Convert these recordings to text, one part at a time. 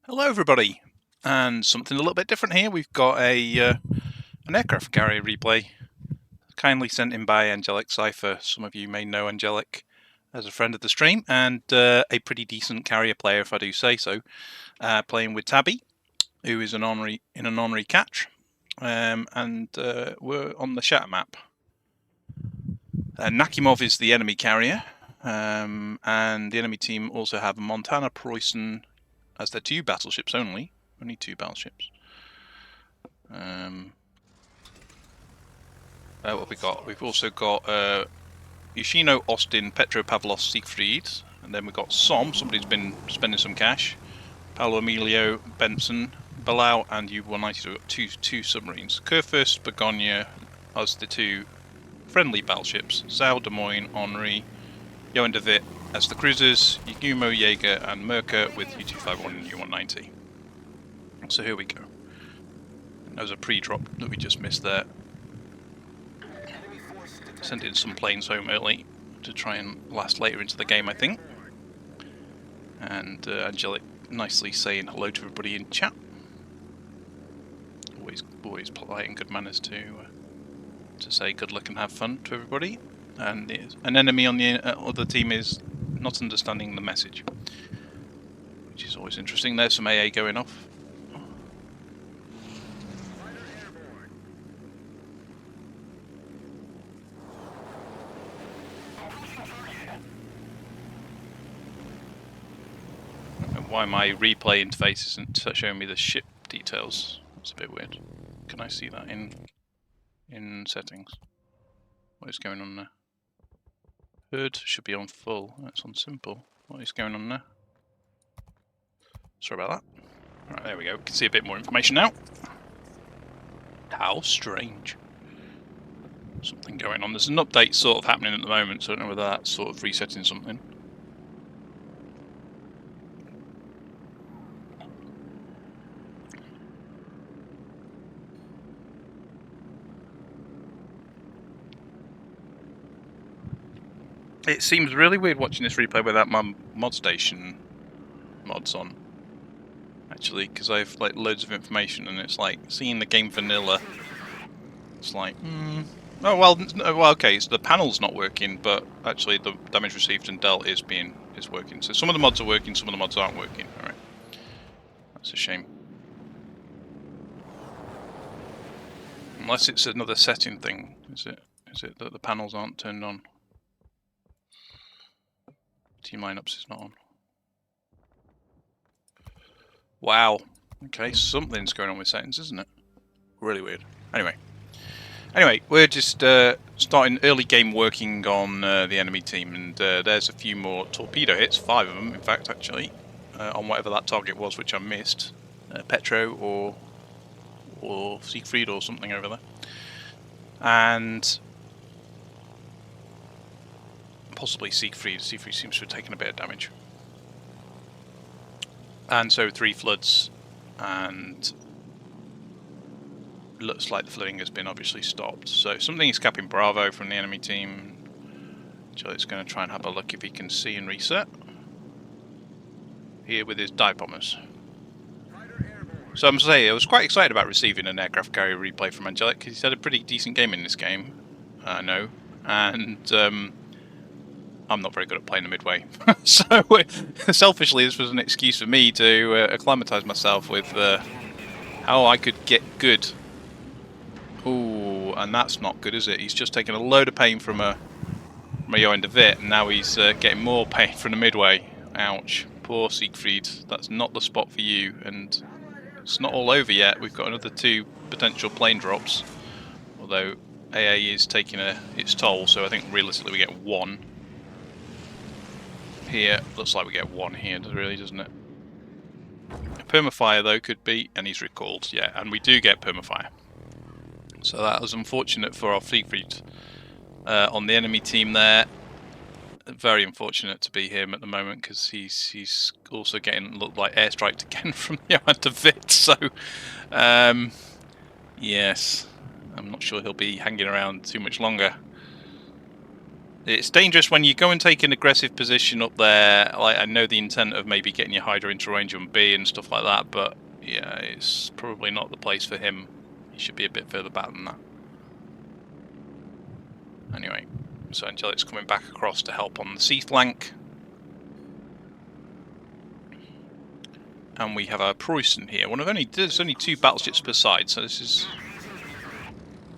Hello everybody, and something a little bit different here. We've got an aircraft carrier replay, kindly sent in by AngelicCypher. Some of you may know Angelic as a friend of the stream, and a pretty decent carrier player, if I do say so. Playing with Tabby, who is an honorary catch, and we're on the Shatter map. Nakimov is the enemy carrier, and the enemy team also have Montana Preußen as their two battleships only two battleships. What have we got? We've also got Yoshino, Austin, Petropavlos, Siegfried, and then we've got somebody's been spending some cash, Paolo Emilio, Benson, Balau, and U-190. So we've got two submarines. Kurfürst, Begonia as the two friendly battleships, Zao, Des Moines, Henri, Johan de Witt as the cruisers, Yagumo, Jaeger, and Merker with U-251 and U-190. So here we go. That was a pre-drop that we just missed there. Sent in some planes home early to try and last later into the game, I think. And Angelic nicely saying hello to everybody in chat. Always polite and good manners to say good luck and have fun to everybody. And an enemy on the other team is not understanding the message, which is always interesting. There's some AA going off. Why my replay interface isn't showing me the ship details. That's a bit weird. Can I see that in settings? What is going on there? Hood should be on full. That's on simple. What is going on there? Sorry about that. Right, there we go. We can see a bit more information now. How strange. Something going on. There's an update sort of happening at the moment, so I don't know whether that's sort of resetting something. It seems really weird watching this replay without my mod station mods on. Actually, because I have like loads of information, and it's like seeing the game vanilla. It's like, oh well, okay. So the panel's not working, but actually the damage received and dealt is working. So some of the mods are working, some of the mods aren't working. All right, that's a shame. Unless it's another setting thing, is it? Is it that the panels aren't turned on? Team lineups is not on. Wow. Okay, something's going on with settings, isn't it? Really weird. Anyway, we're just starting early game working on the enemy team, and there's a few more torpedo hits, 5 of them, in fact, actually, on whatever that target was, which I missed. Petro or Siegfried or something over there. And possibly Siegfried. Siegfried seems to have taken a bit of damage. And so 3 floods, and looks like the flooding has been obviously stopped. So something is capping Bravo from the enemy team. Joe's going to try and have a look if he can see and reset. Here with his dive bombers. So I'm saying I was quite excited about receiving an aircraft carrier replay from Angelic, because he's had a pretty decent game in this game, I know, and I'm not very good at playing the Midway. So selfishly, this was an excuse for me to acclimatise myself with how I could get good. Ooh, and that's not good, is it? He's just taken a load of pain from a Johan de Witt, and now he's getting more pain from the Midway. Ouch. Poor Siegfried. That's not the spot for you, and it's not all over yet. We've got another 2 potential plane drops, although AA is taking its toll, so I think realistically we get 1. Here, looks like we get 1 here, really, doesn't it? Permafire, though, could be, and he's recalled, yeah, and we do get permafire. So that was unfortunate for our Siegfried on the enemy team there. Very unfortunate to be him at the moment, because he's also getting looked like airstriked again from Johan de Witt. So yes, I'm not sure he'll be hanging around too much longer. It's dangerous when you go and take an aggressive position up there. Like, I know the intent of maybe getting your Hydra into range on B and stuff like that, but yeah, it's probably not the place for him. He should be a bit further back than that. Anyway, so Angelic's coming back across to help on the C flank. And we have our Preußen here. There's only 2 battleships per side, so this is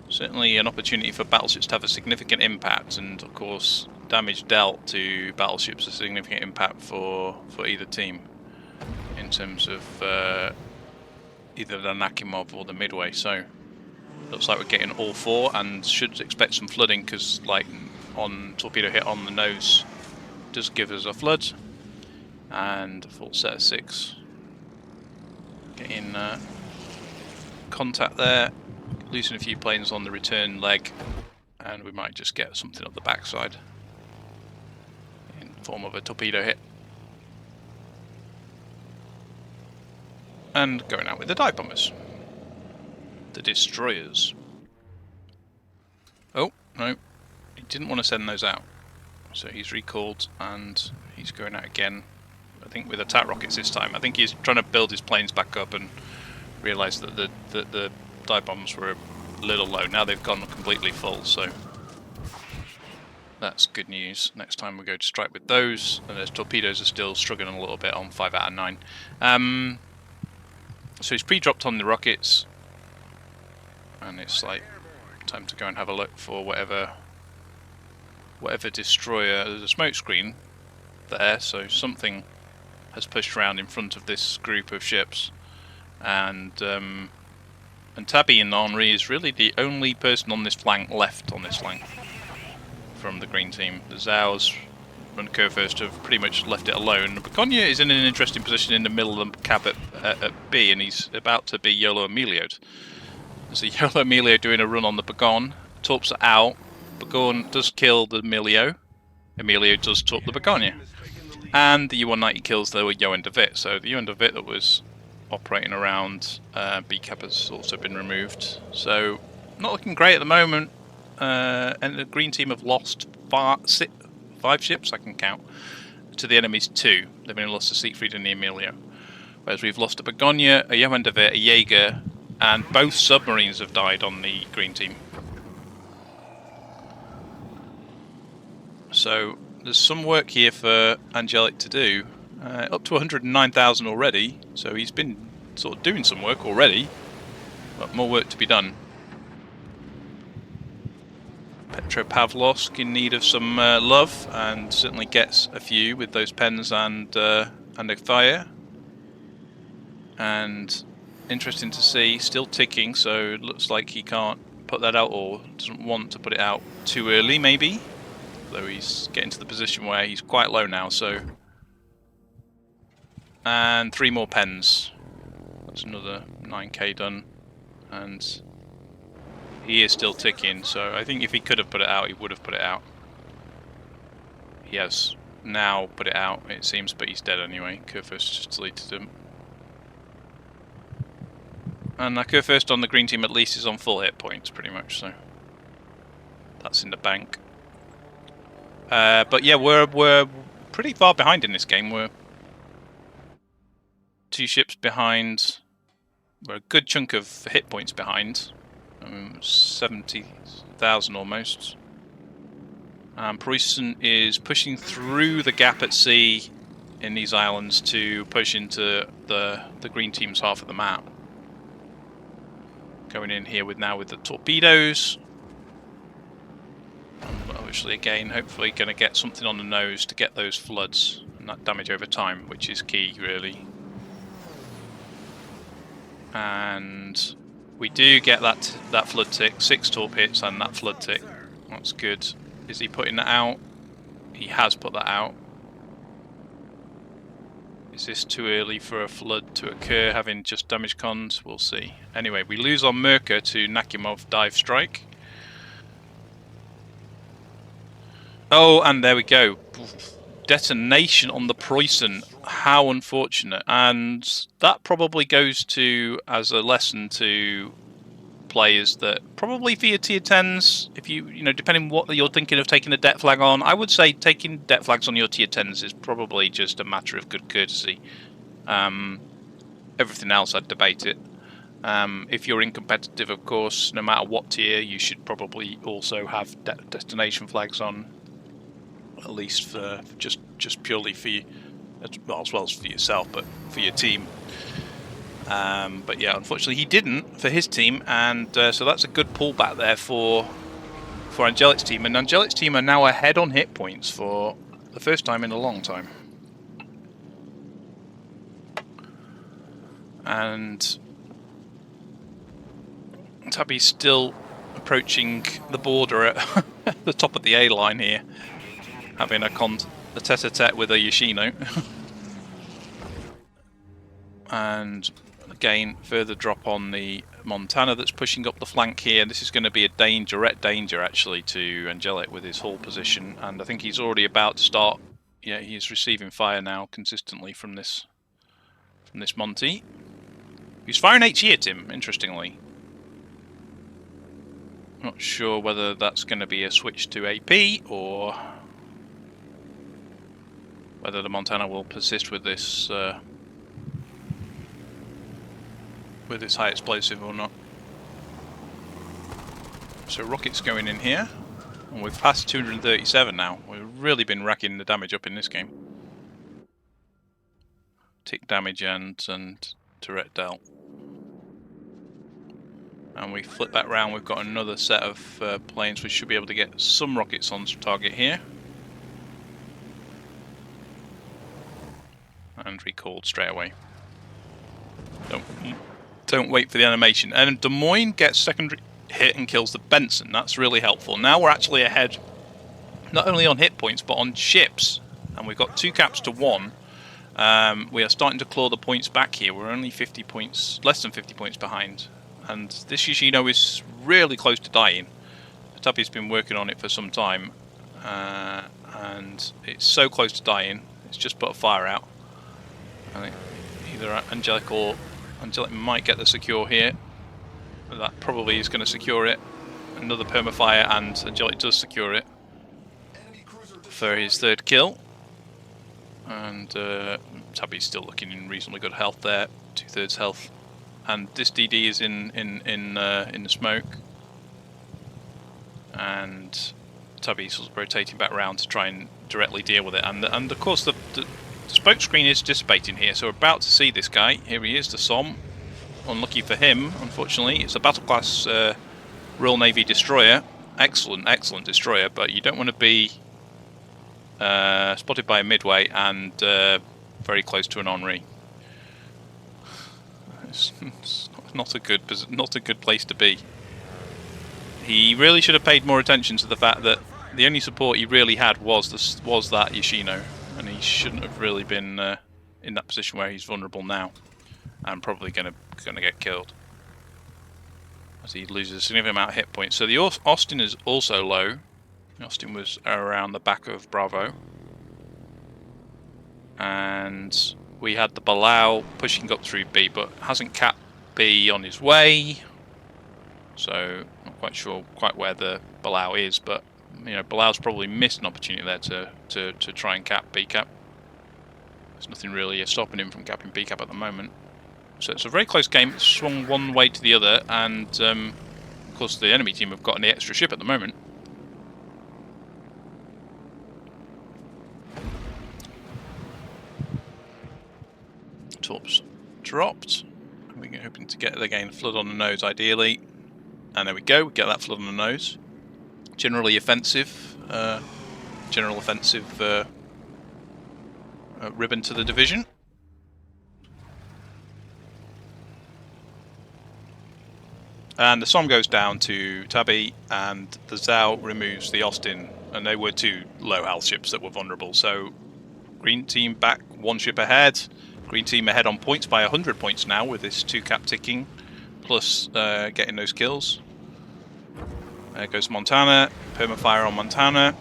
certainly an opportunity for battleships to have a significant impact, and of course damage dealt to battleships a significant impact for either team in terms of either the Nakhimov or the Midway. So looks like we're getting all 4 and should expect some flooding, because like on torpedo hit on the nose does give us a flood, and a full set of 6 getting contact there. Losing a few planes on the return leg, and we might just get something up the backside in form of a torpedo hit. And going out with the dive bombers, the destroyers. Oh no, he didn't want to send those out, so he's recalled and he's going out again. I think with attack rockets this time. I think he's trying to build his planes back up and realised that the dive bombs were a little low. Now they've gone completely full, so that's good news. Next time we go to strike with those, and those torpedoes are still struggling a little bit on 5 out of 9. So he's pre-dropped on the rockets, and it's like time to go and have a look for whatever destroyer. There's a smoke screen there, so something has pushed around in front of this group of ships, and Tabby and Henri is really the only person on this flank left on this flank from the green team. The Zhaos and Kurfürst have pretty much left it alone. Begonia is in an interesting position in the middle of the cab at B, and he's about to be YOLO Emilio'd. There's a YOLO Emilio doing a run on the Begon. Torps are out. Begon does kill the Emilio. Emilio does torp the Begonia. And the U-190 kills the Johan de Witt. So the Johan de Witt that was operating around B-Cap has also been removed. So not looking great at the moment. And the green team have lost 5 ships, I can count, to the enemy's 2. They've only lost the Siegfried and the Emilio. Whereas we've lost a Begonia, a Johan de Witt, a Jaeger, and both submarines have died on the green team. So there's some work here for Angelic to do. Up to 109,000 already, so he's been sort of doing some work already, but more work to be done. Petropavlovsk in need of some love, and certainly gets a few with those pens and a fire. And interesting to see, still ticking, so it looks like he can't put that out, or doesn't want to put it out too early maybe, though he's getting to the position where he's quite low now. So, and 3 more pens, that's another 9k done, and he is still ticking, so I think if he could have put it out, he would have put it out. He has now put it out, it seems, but he's dead anyway. Kurfürst just deleted him. And Kurfürst on the green team at least is on full hit points, pretty much, so that's in the bank. But yeah, we're pretty far behind in this game. We're 2 ships behind. We're a good chunk of hit points behind. 70,000 almost. Preußen is pushing through the gap at sea in these islands to push into the green team's half of the map. Going in here with the torpedoes. And obviously again, hopefully going to get something on the nose to get those floods and that damage over time, which is key really. And we do get that flood tick, 6 torp hits and that flood tick. That's good. Is he putting that out? He has put that out. Is this too early for a flood to occur, having just damage cons? We'll see. Anyway, we lose on Merker to Nakhimov dive strike. Oh, and there we go. Detonation on the Preußen. How unfortunate. And that probably goes to as a lesson to play is that probably for your tier 10s, if you know, depending what you're thinking of taking a det flag on, I would say taking det flags on your tier 10s is probably just a matter of good courtesy. Everything else, I'd debate it. If you're in competitive, of course, no matter what tier, you should probably also have destination flags on, at least for just purely for you, as well as for yourself, but for your team. But yeah, unfortunately he didn't for his team, and so that's a good pullback there for Angelic's team. And Angelic's team are now ahead on hit points for the first time in a long time. And Tabby's still approaching the border at the top of the A line here, having a tete-a-tete with a Yoshino. And again, further drop on the Montana that's pushing up the flank here. This is going to be a direct danger actually to Angelic with his hull position, and I think he's already about to start. Yeah, he's receiving fire now consistently from this Monty. He's firing HE at him, interestingly. Not sure whether that's going to be a switch to AP or whether the Montana will persist with this high explosive or not. So rockets going in here, and we've passed 237 now. We've really been racking the damage up in this game. Tick damage and turret dealt. And we flip that round, we've got another set of planes. We should be able to get some rockets on target here. And recalled straight away. Don't wait for the animation. And Des Moines gets secondary hit and kills the Benson. That's really helpful. Now we're actually ahead, not only on hit points, but on ships. And we've got 2 caps to 1. We are starting to claw the points back here. We're only 50 points, less than 50 points behind. And this Yoshino is really close to dying. Tabby's been working on it for some time. And it's so close to dying, it's just put a fire out. I think either Angelic or Angelic might get the secure here. That probably is going to secure it. Another permafire, and Angelic does secure it for his 3rd kill. And Tabby's still looking in reasonably good health there, 2/3 health. And this DD is in the smoke. And Tabby's rotating back around to try and directly deal with it. And of course the smoke screen is dissipating here, so we're about to see this guy. Here he is, the Somme. Unlucky for him, unfortunately. It's a battle class Royal Navy destroyer. Excellent destroyer, but you don't want to be spotted by a Midway and very close to an Henri. It's not a good place to be. He really should have paid more attention to the fact that the only support he really had was that Yoshino, and he shouldn't have really been in that position where he's vulnerable now, and probably gonna get killed as he loses a significant amount of hit points. So the Austin is also low. The Austin was around the back of Bravo, and we had the Balau pushing up through B, but hasn't capped B on his way. So not quite sure where the Balau is, but you know, Balau's probably missed an opportunity there to try and cap B cap. There's nothing really stopping him from capping B cap at the moment. So it's a very close game. It's swung one way to the other, and of course the enemy team have got an extra ship at the moment. Torps dropped. We're hoping to get again flood on the nose ideally, and there we go. We get that flood on the nose. Generally offensive, ribbon to the division. And the Somme goes down to Tabby, and the Zhao removes the Austin, and they were 2 low health ships that were vulnerable. So green team back 1 ship ahead. Green team ahead on points by 100 points now with this 2 cap ticking, plus getting those kills. There goes Montana, permafire on Montana.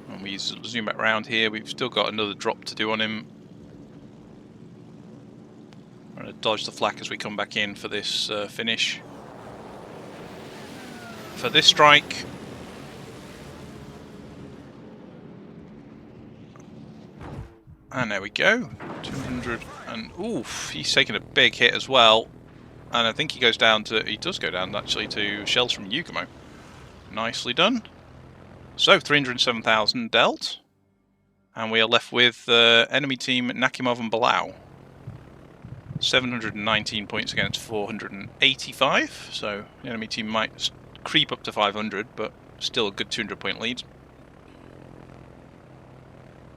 And we zoom back around here, we've still got another drop to do on him. We're at a dodge the flak as we come back in for this finish. For this strike. And there we go. 200 and oof, he's taking a big hit as well. And I think he goes down to, he does go down actually to shells from Yugumo. Nicely done. So 307,000 dealt. And we are left with enemy team Nakimov and Balau. 719 points against 485. So the enemy team might creep up to 500, but still a good 200 point lead.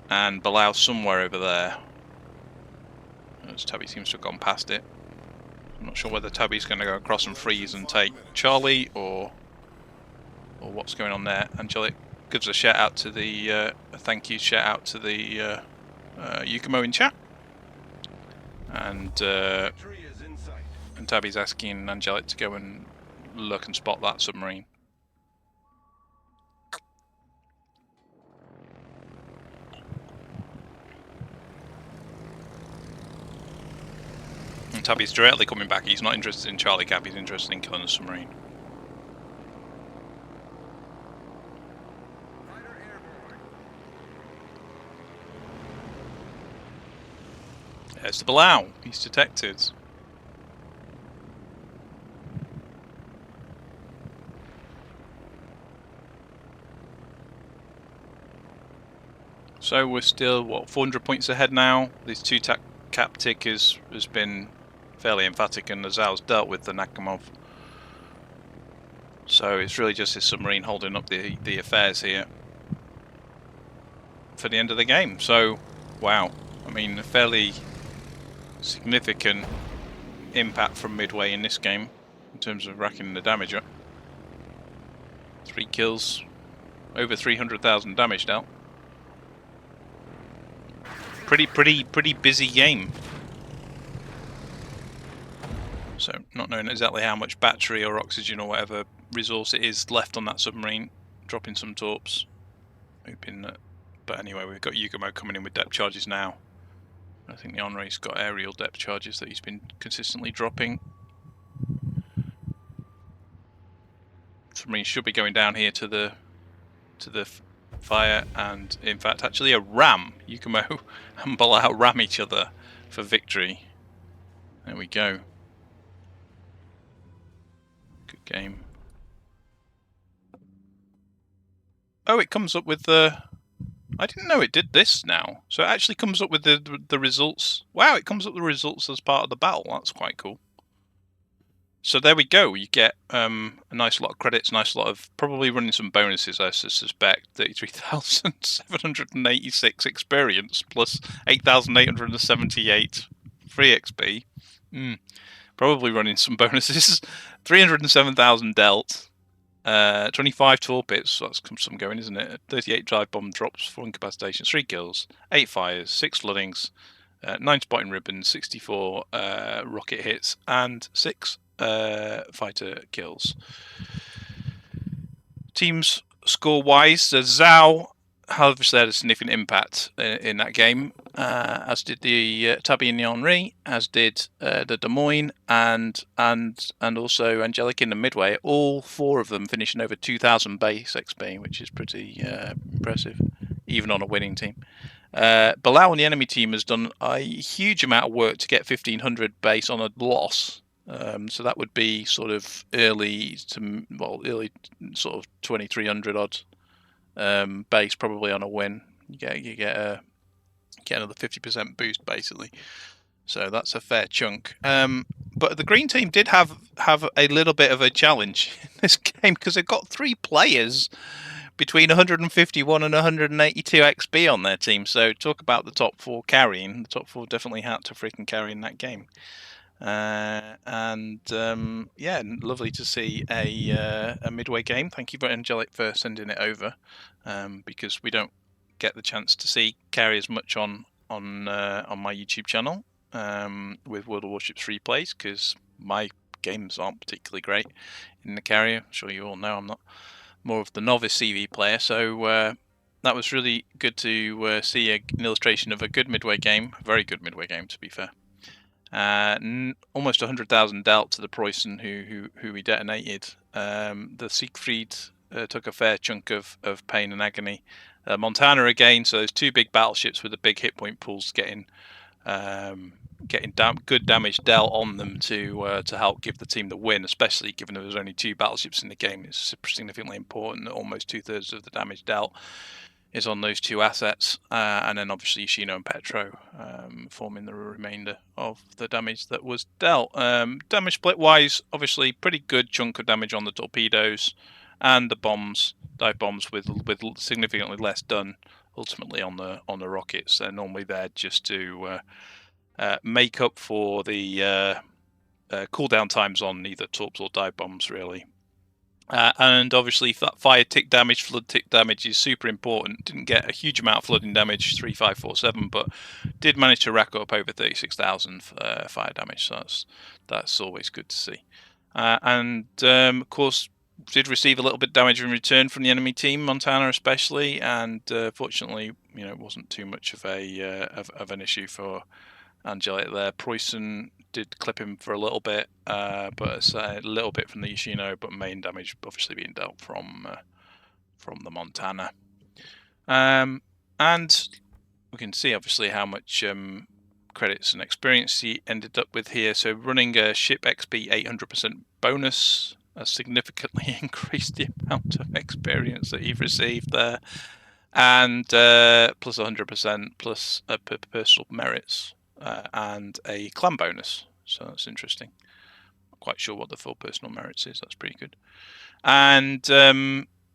And Balau somewhere over there. As Tabby seems to have gone past it. I'm not sure whether Tabby's going to go across and freeze and take Charlie or what's going on there. Angelic gives a shout out to the a thank you shout out to the Yukumo in chat, and Tabby's asking Angelic to go and look and spot that submarine. And Tabby's directly coming back. He's not interested in Charlie Cap. He's interested in killing the submarine. There's the Balau. He's detected. So we're still, what, 400 points ahead now. These two cap tick has been fairly emphatic, and Azal's dealt with the Nakamov. So it's really just his submarine holding up the affairs here for the end of the game. So, wow. I mean, a fairly significant impact from Midway in this game in terms of racking the damage up. 3 kills, over 300,000 damage dealt. Pretty busy game. So, not knowing exactly how much battery or oxygen or whatever resource it is left on that submarine, dropping some torps. Hoping that, but anyway, we've got Yugumo coming in with depth charges now. I think the Henri's got aerial depth charges that he's been consistently dropping. Submarine should be going down here to the fire, and in fact, actually a ram. Yugumo and Balau ram each other for victory. There we go. Good game. Oh, it comes up with the... I didn't know it did this now. So it actually comes up with the results. Wow, it comes up with the results as part of the battle. That's quite cool. So there we go. You get a nice lot of credits, nice lot of probably running some bonuses, I suspect. 33,786 experience plus 8,878 free XP. Probably running some bonuses. 307,000 dealt. 25 torpedoes, so that's some going, isn't it? 38 dive bomb drops, 4 incapacitations, 3 kills, 8 fires, 6 floodings, 9 spotting ribbons, 64 rocket hits, and 6 fighter kills. Teams score-wise, Zhao obviously had a significant impact in that game, as did the Tabby and the Henri, as did the Des Moines, and also Angelic in the Midway. All 4 of them finishing over 2,000 base XP, which is pretty impressive, even on a winning team. Balau and the enemy team has done a huge amount of work to get 1,500 base on a loss. So that would be sort of early sort of 2,300 odd base, probably on a win. You get another 50% boost basically. So that's a fair chunk. But the green team did have a little bit of a challenge in this game because they've got 3 players between 151 and 182 XP on their team. So talk about the top 4 carrying. The top 4 definitely had to freaking carry in that game. Yeah, lovely to see a Midway game. Thank you, Angelic, for sending it over, because we don't get the chance to see carriers much on my YouTube channel with World of Warships replays, because my games aren't particularly great in the carrier. I'm sure you all know I'm not more of the novice CV player, so that was really good to see an illustration of a good Midway game, a very good Midway game to be fair. Almost 100,000 dealt to the Preußen who we detonated. The Siegfried took a fair chunk of pain and agony. Montana again, so those two big battleships with the big hit point pools getting good damage dealt on them to help give the team the win, especially given there was only two battleships in the game. It's significantly important that almost 2/3 of the damage dealt is on those two assets, and then obviously Yoshino and Petro forming the remainder of the damage that was dealt. Damage split wise, obviously pretty good chunk of damage on the torpedoes and the bombs, dive bombs with significantly less done ultimately on the rockets. They're normally there just to make up for the cooldown times on either torps or dive bombs, really. And obviously fire tick damage, flood tick damage is super important. Didn't get a huge amount of flooding damage, 3547, but did manage to rack up over 36,000 fire damage. So that's always good to see. And of course, did receive a little bit of damage in return from the enemy team, Montana especially, and fortunately, it wasn't too much of an issue for Angelic there. Preußen did clip him for a little bit, but a little bit from the Yoshino, but main damage obviously being dealt from the Montana. And we can see obviously how much credits and experience he ended up with here. So running a ship XP 800% bonus has significantly increased the amount of experience that you've received there, and plus 100% plus personal merits. And a clan bonus, so that's interesting. Not quite sure what the full personal merits is. That's pretty good. And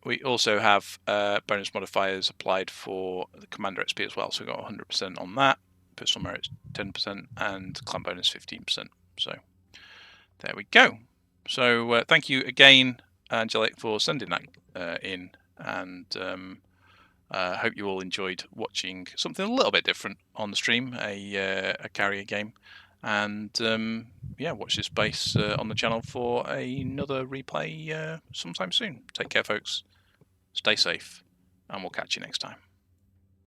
we also have bonus modifiers applied for the commander XP as well. So we got 100% on that. Personal merits 10% and clan bonus 15%. So there we go. So thank you again, Angelic, for sending that in, and hope you all enjoyed watching something a little bit different on the stream, a carrier game. And watch this space on the channel for another replay sometime soon. Take care, folks. Stay safe, and we'll catch you next time.